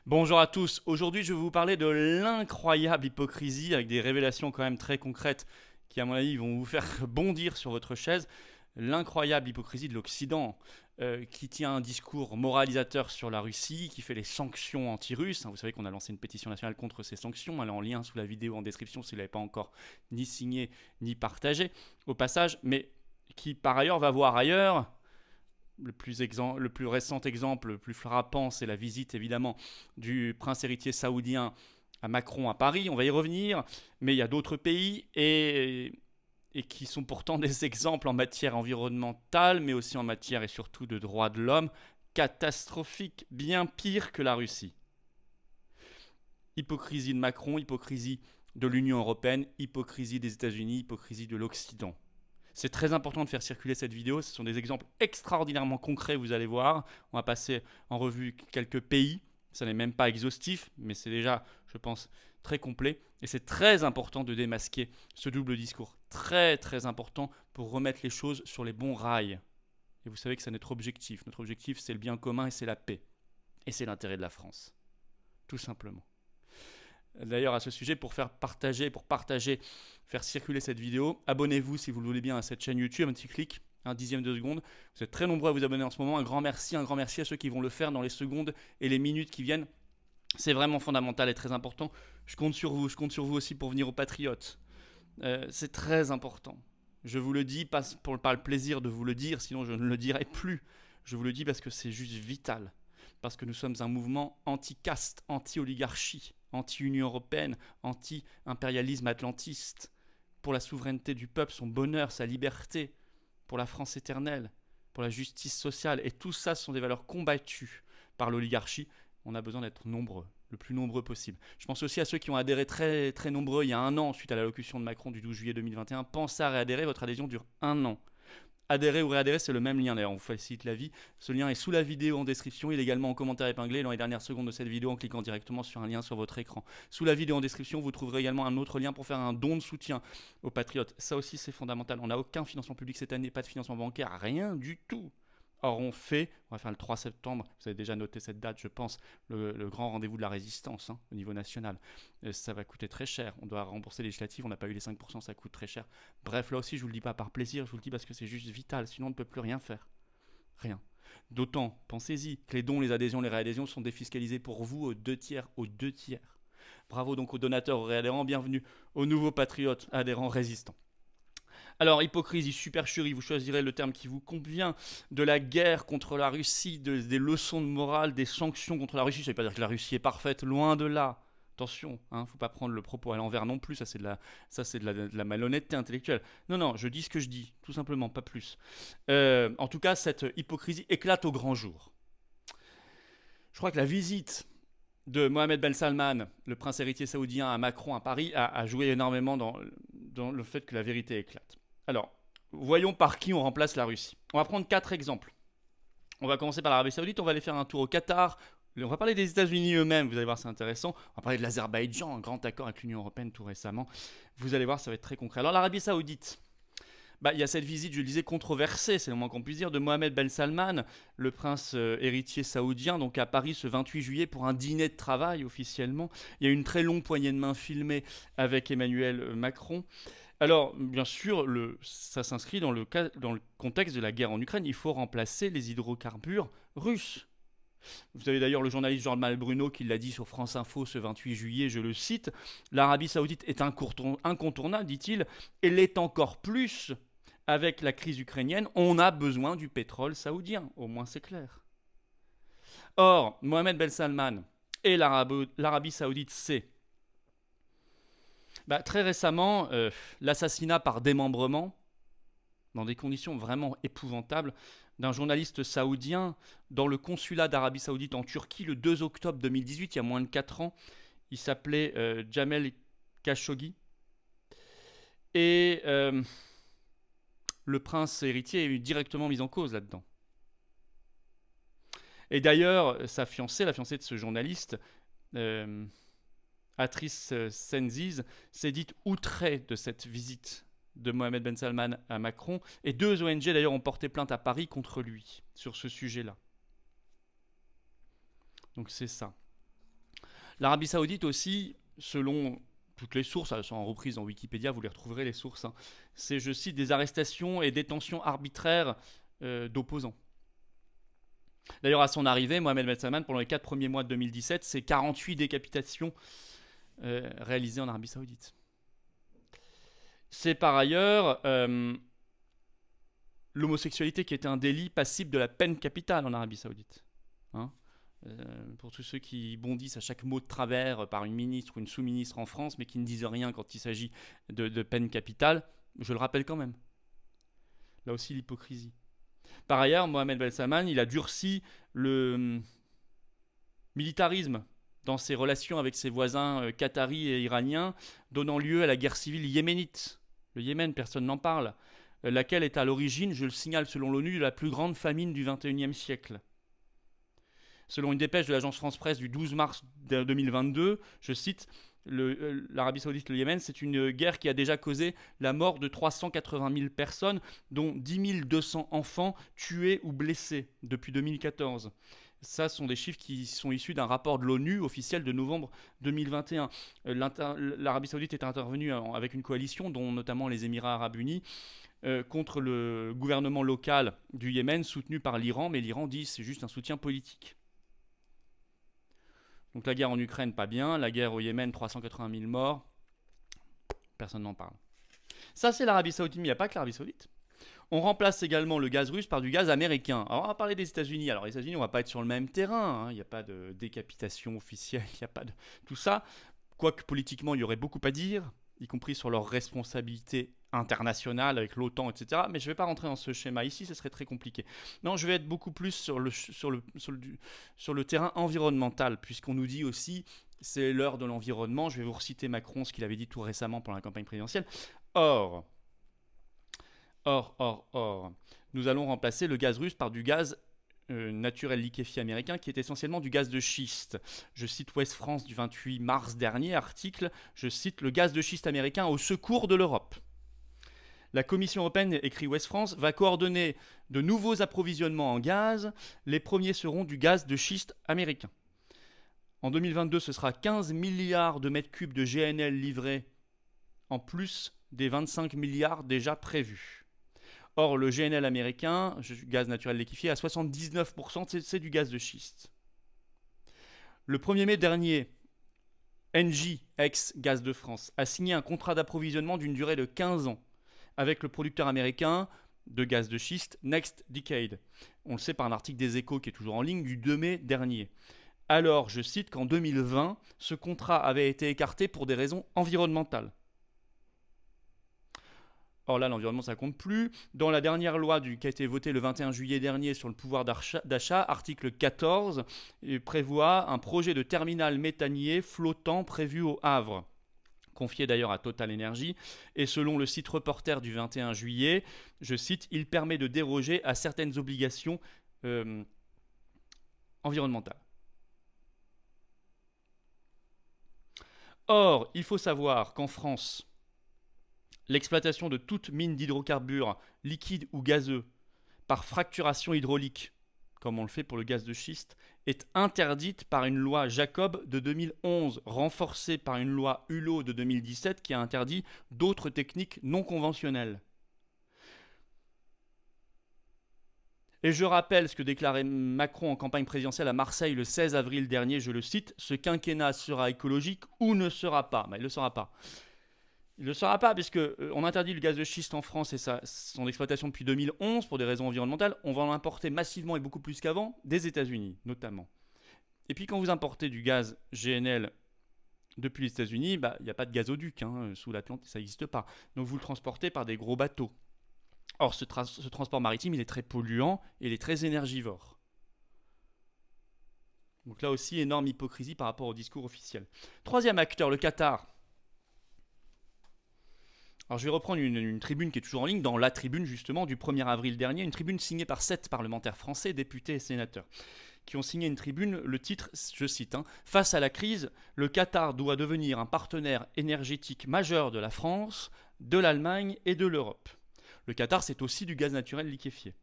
Bonjour à tous, aujourd'hui je vais vous parler de l'incroyable hypocrisie avec des révélations quand même très concrètes qui à mon avis vont vous faire bondir sur votre chaise. L'incroyable hypocrisie de l'Occident qui tient un discours moralisateur sur la Russie, qui fait les sanctions anti-russes. Vous savez qu'on a lancé une pétition nationale contre ces sanctions, elle est en lien sous la vidéo en description si vous ne l'avez pas encore ni signé ni partagé au passage, mais qui par ailleurs va voir ailleurs. Le plus récent exemple, le plus frappant, c'est la visite évidemment du prince héritier saoudien à Macron à Paris. On va y revenir, mais il y a d'autres pays et qui sont pourtant des exemples en matière environnementale, mais aussi en matière et surtout de droits de l'homme, catastrophiques, bien pire que la Russie. Hypocrisie de Macron, hypocrisie de l'Union européenne, hypocrisie des États-Unis, hypocrisie de l'Occident. C'est très important de faire circuler cette vidéo. Ce sont des exemples extraordinairement concrets, vous allez voir. On va passer en revue quelques pays. Ça n'est même pas exhaustif, mais c'est déjà, je pense, très complet. Et c'est très important de démasquer ce double discours. Très, très important pour remettre les choses sur les bons rails. Et vous savez que c'est notre objectif. Notre objectif, c'est le bien commun et c'est la paix. Et c'est l'intérêt de la France. Tout simplement. D'ailleurs, à ce sujet, pour partager, faire circuler cette vidéo, abonnez-vous si vous le voulez bien à cette chaîne YouTube, un petit clic, un dixième de seconde. Vous êtes très nombreux à vous abonner en ce moment. Un grand merci à ceux qui vont le faire dans les secondes et les minutes qui viennent. C'est vraiment fondamental et très important. Je compte sur vous aussi pour venir aux Patriotes. C'est très important. Je vous le dis, pas par le plaisir de vous le dire, sinon je ne le dirai plus. Je vous le dis parce que c'est juste vital. Parce que nous sommes un mouvement anti-caste, anti-oligarchie, anti-Union européenne, anti-impérialisme atlantiste, pour la souveraineté du peuple, son bonheur, sa liberté, pour la France éternelle, pour la justice sociale. Et tout ça sont des valeurs combattues par l'oligarchie. On a besoin d'être nombreux, le plus nombreux possible. Je pense aussi à ceux qui ont adhéré très, très nombreux il y a un an, suite à l'allocution de Macron du 12 juillet 2021. Pensez à réadhérer, votre adhésion dure un an. Adhérer ou réadhérer, c'est le même lien d'ailleurs, on vous facilite la vie. Ce lien est sous la vidéo en description, il est également en commentaire épinglé dans les dernières secondes de cette vidéo en cliquant directement sur un lien sur votre écran. Sous la vidéo en description, vous trouverez également un autre lien pour faire un don de soutien aux Patriotes. Ça aussi c'est fondamental, on n'a aucun financement public cette année, pas de financement bancaire, rien du tout. Or on va faire le 3 septembre, vous avez déjà noté cette date je pense, le grand rendez-vous de la résistance au niveau national. Ça va coûter très cher, on doit rembourser les législatives, on n'a pas eu les 5%, ça coûte très cher. Bref, là aussi je vous le dis pas par plaisir, je vous le dis parce que c'est juste vital, sinon on ne peut plus rien faire. Rien. D'autant, pensez-y, que les dons, les adhésions, les réadhésions sont défiscalisés pour vous aux deux tiers, Bravo donc aux donateurs, aux réadhérents, bienvenue aux nouveaux patriotes, adhérents résistants. Alors, hypocrisie, supercherie, vous choisirez le terme qui vous convient, de la guerre contre la Russie, des leçons de morale, des sanctions contre la Russie. Ça ne veut pas dire que la Russie est parfaite, loin de là. Attention, ne faut pas prendre le propos à l'envers non plus, ça c'est de la malhonnêteté intellectuelle. Non, non, je dis ce que je dis, tout simplement, pas plus. En tout cas, cette hypocrisie éclate au grand jour. Je crois que la visite de Mohamed Ben Salman, le prince héritier saoudien, à Macron à Paris, a joué énormément dans le fait que la vérité éclate. Alors, voyons par qui on remplace la Russie. On va prendre 4 exemples. On va commencer par l'Arabie Saoudite, on va aller faire un tour au Qatar, on va parler des États-Unis eux-mêmes, vous allez voir, c'est intéressant. On va parler de l'Azerbaïdjan, un grand accord avec l'Union européenne tout récemment. Vous allez voir, ça va être très concret. Alors, l'Arabie Saoudite, il y a cette visite, je le disais, controversée, c'est le moins qu'on puisse dire, de Mohamed Ben Salman, le prince héritier saoudien, donc à Paris ce 28 juillet pour un dîner de travail officiellement. Il y a une très longue poignée de main filmée avec Emmanuel Macron. Alors, bien sûr, ça s'inscrit dans le contexte de la guerre en Ukraine. Il faut remplacer les hydrocarbures russes. Vous avez d'ailleurs le journaliste Jean-Mal Bruno qui l'a dit sur France Info ce 28 juillet, je le cite, « L'Arabie Saoudite est incontournable, dit-il, et l'est encore plus avec la crise ukrainienne. On a besoin du pétrole saoudien, au moins c'est clair. » Or, Mohamed Ben Salman et l'Arabie Saoudite, c'est très récemment, l'assassinat par démembrement, dans des conditions vraiment épouvantables, d'un journaliste saoudien dans le consulat d'Arabie Saoudite en Turquie le 2 octobre 2018, il y a moins de 4 ans. Il s'appelait Jamel Khashoggi. Et le prince héritier est directement mis en cause là-dedans. Et d'ailleurs, sa fiancée, la fiancée de ce journaliste, Atrice Senziz, s'est dite outrée de cette visite de Mohamed Ben Salman à Macron, et 2 ONG d'ailleurs ont porté plainte à Paris contre lui sur ce sujet-là. Donc c'est ça. L'Arabie Saoudite aussi, selon toutes les sources, elles sont en reprise dans Wikipédia, vous les retrouverez les sources, hein, c'est, je cite, des arrestations et détentions arbitraires d'opposants. D'ailleurs, à son arrivée, Mohamed Ben Salman, pendant les 4 premiers mois de 2017, c'est 48 décapitations réalisées en Arabie Saoudite. C'est par ailleurs l'homosexualité qui était un délit passible de la peine capitale en Arabie Saoudite. Hein, pour tous ceux qui bondissent à chaque mot de travers par une ministre ou une sous-ministre en France, mais qui ne disent rien quand il s'agit de peine capitale, je le rappelle quand même. Là aussi, l'hypocrisie. Par ailleurs, Mohamed Ben Salman, il a durci le militarisme dans ses relations avec ses voisins qataris et iraniens, donnant lieu à la guerre civile yéménite. Le Yémen, personne n'en parle, laquelle est à l'origine, je le signale selon l'ONU, de la plus grande famine du XXIe siècle. Selon une dépêche de l'agence France-Presse du 12 mars 2022, je cite, l'Arabie Saoudite et le Yémen, c'est une guerre qui a déjà causé la mort de 380 000 personnes, dont 10 200 enfants tués ou blessés depuis 2014. Ça sont des chiffres qui sont issus d'un rapport de l'ONU officiel de novembre 2021. L'Arabie Saoudite est intervenue avec une coalition, dont notamment les Émirats Arabes Unis, contre le gouvernement local du Yémen, soutenu par l'Iran, mais l'Iran dit que c'est juste un soutien politique. Donc la guerre en Ukraine, pas bien. La guerre au Yémen, 380 000 morts. Personne n'en parle. Ça, c'est l'Arabie Saoudite, mais il n'y a pas que l'Arabie Saoudite. On remplace également le gaz russe par du gaz américain. Alors on va parler des États-Unis. Alors les États-Unis, on ne va pas être sur le même terrain. Hein. Il n'y a pas de décapitation officielle, il n'y a pas de tout ça. Quoique politiquement, il y aurait beaucoup à dire, y compris sur leurs responsabilités internationales avec l'OTAN, etc. Mais je ne vais pas rentrer dans ce schéma ici, ce serait très compliqué. Non, je vais être beaucoup plus sur le terrain environnemental, puisqu'on nous dit aussi c'est l'heure de l'environnement. Je vais vous reciter Macron, ce qu'il avait dit tout récemment pendant la campagne présidentielle. Or, nous allons remplacer le gaz russe par du gaz naturel liquéfié américain qui est essentiellement du gaz de schiste. Je cite Ouest France du 28 mars dernier, article, je cite, le gaz de schiste américain au secours de l'Europe. La Commission européenne, écrit Ouest France, va coordonner de nouveaux approvisionnements en gaz. Les premiers seront du gaz de schiste américain. En 2022, ce sera 15 milliards de mètres cubes de GNL livrés, en plus des 25 milliards déjà prévus. Or, le GNL américain, gaz naturel liquéfié, à 79%, c'est du gaz de schiste. Le 1er mai dernier, Engie, ex-Gaz de France, a signé un contrat d'approvisionnement d'une durée de 15 ans avec le producteur américain de gaz de schiste Next Decade. On le sait par un article des Échos qui est toujours en ligne du 2 mai dernier. Alors, je cite qu'en 2020, ce contrat avait été écarté pour des raisons environnementales. Or là, l'environnement, ça compte plus. Dans la dernière loi qui a été votée le 21 juillet dernier sur le pouvoir d'achat, article 14, prévoit un projet de terminal méthanier flottant prévu au Havre, confié d'ailleurs à Total Energy. Et selon le site Reporter du 21 juillet, je cite, il permet de déroger à certaines obligations environnementales. Or, il faut savoir qu'en France, l'exploitation de toute mine d'hydrocarbures liquides ou gazeux par fracturation hydraulique, comme on le fait pour le gaz de schiste, est interdite par une loi Jacob de 2011, renforcée par une loi Hulot de 2017 qui a interdit d'autres techniques non conventionnelles. Et je rappelle ce que déclarait Macron en campagne présidentielle à Marseille le 16 avril dernier, je le cite, « Ce quinquennat sera écologique ou ne sera pas ». Mais il ne le sera pas. Il ne le sera pas puisqu'on interdit le gaz de schiste en France et son exploitation depuis 2011 pour des raisons environnementales. On va en importer massivement et beaucoup plus qu'avant des États-Unis notamment. Et puis quand vous importez du gaz GNL depuis les États-Unis, il n'y a pas de gazoduc sous l'Atlantique, ça n'existe pas. Donc vous le transportez par des gros bateaux. Or ce transport maritime, il est très polluant et il est très énergivore. Donc là aussi, énorme hypocrisie par rapport au discours officiel. Troisième acteur, le Qatar. Alors je vais reprendre une tribune qui est toujours en ligne, dans la tribune justement du 1er avril dernier, une tribune signée par 7 parlementaires français, députés et sénateurs, qui ont signé une tribune, le titre, je cite, « Face à la crise, le Qatar doit devenir un partenaire énergétique majeur de la France, de l'Allemagne et de l'Europe. » Le Qatar, c'est aussi du gaz naturel liquéfié.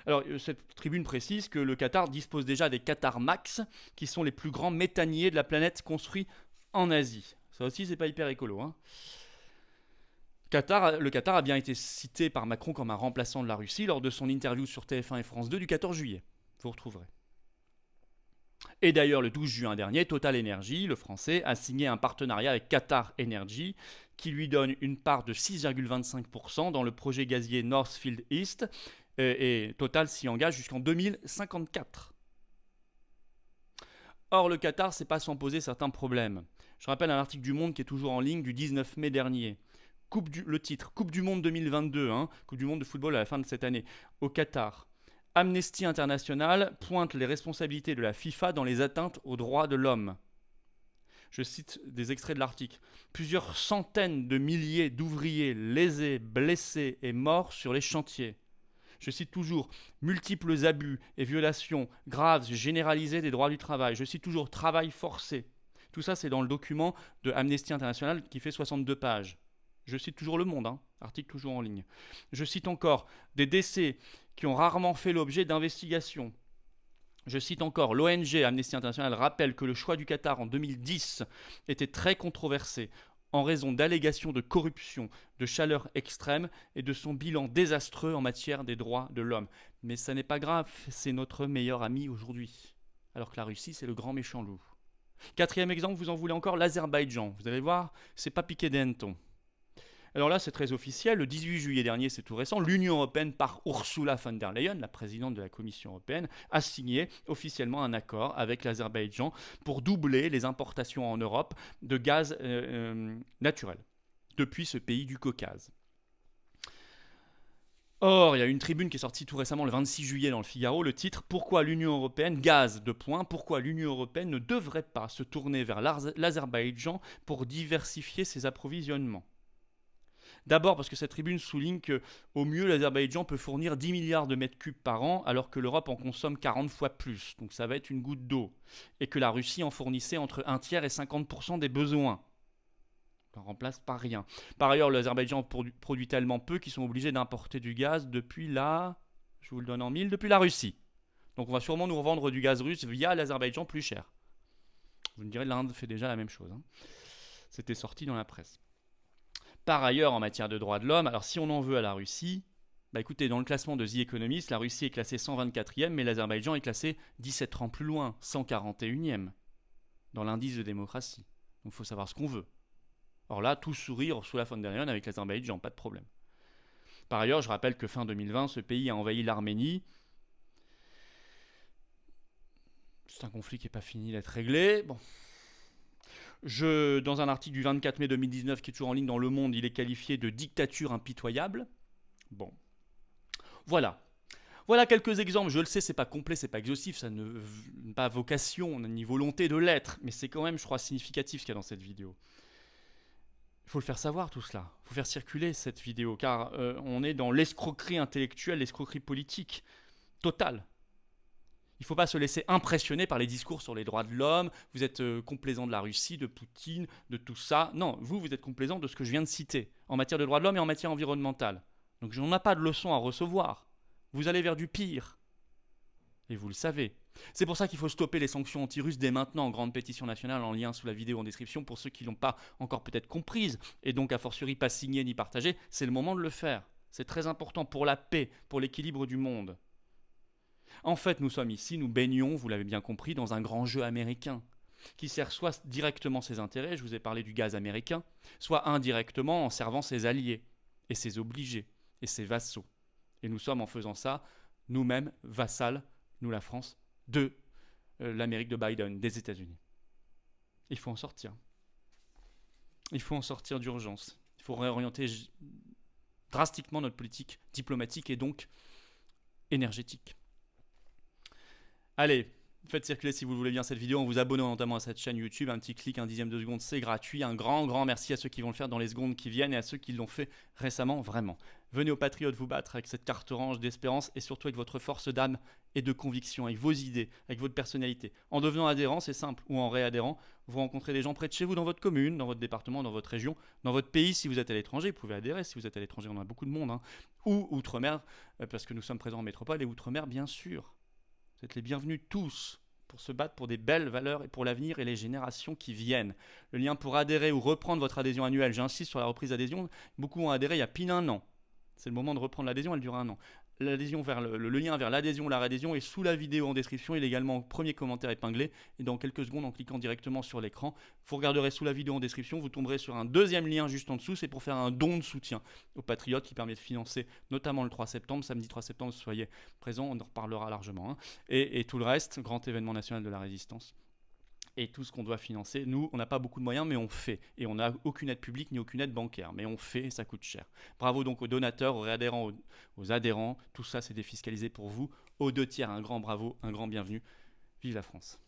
Alors, cette tribune précise que le Qatar dispose déjà des Qatar Max, qui sont les plus grands méthaniers de la planète construits en Asie. Ça aussi, c'est pas hyper écolo, hein. Le Qatar a bien été cité par Macron comme un remplaçant de la Russie lors de son interview sur TF1 et France 2 du 14 juillet. Vous retrouverez. Et d'ailleurs, le 12 juin dernier, Total Energy, le français, a signé un partenariat avec Qatar Energy qui lui donne une part de 6,25% dans le projet gazier Northfield East et Total s'y engage jusqu'en 2054. Or, le Qatar, c'est pas sans poser certains problèmes. Je rappelle un article du Monde qui est toujours en ligne du 19 mai dernier. Le titre, Coupe du Monde 2022, Coupe du Monde de football à la fin de cette année, au Qatar. Amnesty International pointe les responsabilités de la FIFA dans les atteintes aux droits de l'homme. Je cite des extraits de l'article. Plusieurs centaines de milliers d'ouvriers lésés, blessés et morts sur les chantiers. Je cite toujours multiples abus et violations graves généralisées des droits du travail. Je cite toujours travail forcé. Tout ça, c'est dans le document de Amnesty International qui fait 62 pages. Je cite toujours Le Monde, article toujours en ligne. Je cite encore des décès qui ont rarement fait l'objet d'investigations. Je cite encore l'ONG Amnesty International rappelle que le choix du Qatar en 2010 était très controversé en raison d'allégations de corruption, de chaleur extrême et de son bilan désastreux en matière des droits de l'homme. Mais ça n'est pas grave, c'est notre meilleur ami aujourd'hui. Alors que la Russie, c'est le grand méchant loup. Quatrième exemple, vous en voulez encore, l'Azerbaïdjan. Vous allez voir, c'est pas piqué des hannetons. Alors là, c'est très officiel. Le 18 juillet dernier, c'est tout récent, l'Union européenne, par Ursula von der Leyen, la présidente de la Commission européenne, a signé officiellement un accord avec l'Azerbaïdjan pour doubler les importations en Europe de gaz naturel depuis ce pays du Caucase. Or, il y a une tribune qui est sortie tout récemment le 26 juillet dans le Figaro, le titre « Pourquoi l'Union européenne, pourquoi l'Union européenne ne devrait pas se tourner vers l'Azerbaïdjan pour diversifier ses approvisionnements ?» D'abord parce que cette tribune souligne qu'au mieux, l'Azerbaïdjan peut fournir 10 milliards de mètres cubes par an, alors que l'Europe en consomme 40 fois plus. Donc ça va être une goutte d'eau. Et que la Russie en fournissait entre un tiers et 50% des besoins. Ça ne remplace pas rien. Par ailleurs, l'Azerbaïdjan produit tellement peu qu'ils sont obligés d'importer du gaz depuis je vous le donne en mille, depuis la Russie. Donc on va sûrement nous revendre du gaz russe via l'Azerbaïdjan plus cher. Vous me direz, l'Inde fait déjà la même chose. C'était sorti dans la presse. Par ailleurs, en matière de droits de l'homme, alors si on en veut à la Russie, écoutez, dans le classement de The Economist, la Russie est classée 124e, mais l'Azerbaïdjan est classé 17 rangs plus loin, 141e, dans l'indice de démocratie. Donc il faut savoir ce qu'on veut. Or là, tout sourire sous la von der Leyen avec l'Azerbaïdjan, pas de problème. Par ailleurs, je rappelle que fin 2020, ce pays a envahi l'Arménie. C'est un conflit qui n'est pas fini d'être réglé. Bon. Dans un article du 24 mai 2019 qui est toujours en ligne dans Le Monde, il est qualifié de dictature impitoyable. Bon. Voilà. Voilà quelques exemples. Je le sais, c'est pas complet, c'est pas exhaustif, ça n'a pas vocation ni volonté de l'être, mais c'est quand même, je crois, significatif ce qu'il y a dans cette vidéo. Il faut le faire savoir tout cela. Il faut faire circuler cette vidéo, car on est dans l'escroquerie intellectuelle, l'escroquerie politique totale. Il ne faut pas se laisser impressionner par les discours sur les droits de l'homme. Vous êtes complaisant de la Russie, de Poutine, de tout ça. Non, vous êtes complaisant de ce que je viens de citer en matière de droits de l'homme et en matière environnementale. Donc on n'a pas de leçon à recevoir. Vous allez vers du pire. Et vous le savez. C'est pour ça qu'il faut stopper les sanctions anti-russes dès maintenant en grande pétition nationale en lien sous la vidéo en description pour ceux qui ne l'ont pas encore peut-être comprise et donc a fortiori pas signé ni partagé. C'est le moment de le faire. C'est très important pour la paix, pour l'équilibre du monde. En fait, nous sommes ici, nous baignons, vous l'avez bien compris, dans un grand jeu américain qui sert soit directement ses intérêts, je vous ai parlé du gaz américain, soit indirectement en servant ses alliés et ses obligés et ses vassaux. Et nous sommes en faisant ça, nous-mêmes, vassals, nous la France, de l'Amérique de Biden, des États-Unis. Il faut en sortir. Il faut en sortir d'urgence. Il faut réorienter drastiquement notre politique diplomatique et donc énergétique. Allez, Faites circuler si vous le voulez bien cette vidéo en vous abonnant notamment à cette chaîne YouTube. Un petit clic, un dixième de seconde, c'est gratuit. Un grand merci à ceux qui vont le faire dans les secondes qui viennent et à ceux qui l'ont fait récemment, vraiment. Venez aux Patriotes vous battre avec cette carte orange d'espérance et surtout avec votre force d'âme et de conviction, avec vos idées, avec votre personnalité. En devenant adhérent, c'est simple, ou en réadhérant, vous rencontrez des gens près de chez vous, dans votre commune, dans votre département, dans votre région, dans votre pays. Si vous êtes à l'étranger, vous pouvez adhérer. Si vous êtes à l'étranger, on a beaucoup de monde, hein. Ou outre-mer, parce que nous sommes présents en métropole, et outre-mer, bien sûr. Vous êtes les bienvenus tous pour se battre pour des belles valeurs et pour l'avenir et les générations qui viennent. Le lien pour adhérer ou reprendre votre adhésion annuelle, j'insiste sur la reprise d'adhésion, beaucoup ont adhéré il y a pile un an. C'est le moment de reprendre l'adhésion, elle dure un an. L'adhésion vers le lien vers l'adhésion ou la réadhésion est sous la vidéo en description. Il est également au premier commentaire épinglé. Et dans quelques secondes, en cliquant directement sur l'écran, vous regarderez sous la vidéo en description, vous tomberez sur un deuxième lien juste en dessous. C'est pour faire un don de soutien aux Patriotes qui permet de financer notamment le 3 septembre. Samedi 3 septembre, soyez présents, on en reparlera largement, hein. Et tout le reste, grand événement national de la résistance. Et tout ce qu'on doit financer, nous, on n'a pas beaucoup de moyens, mais on fait. Et on n'a aucune aide publique ni aucune aide bancaire. Mais on fait et ça coûte cher. Bravo donc aux donateurs, aux réadhérents, aux adhérents. Tout ça, c'est défiscalisé pour vous. Aux 2 tiers, un grand bravo, un grand bienvenue. Vive la France.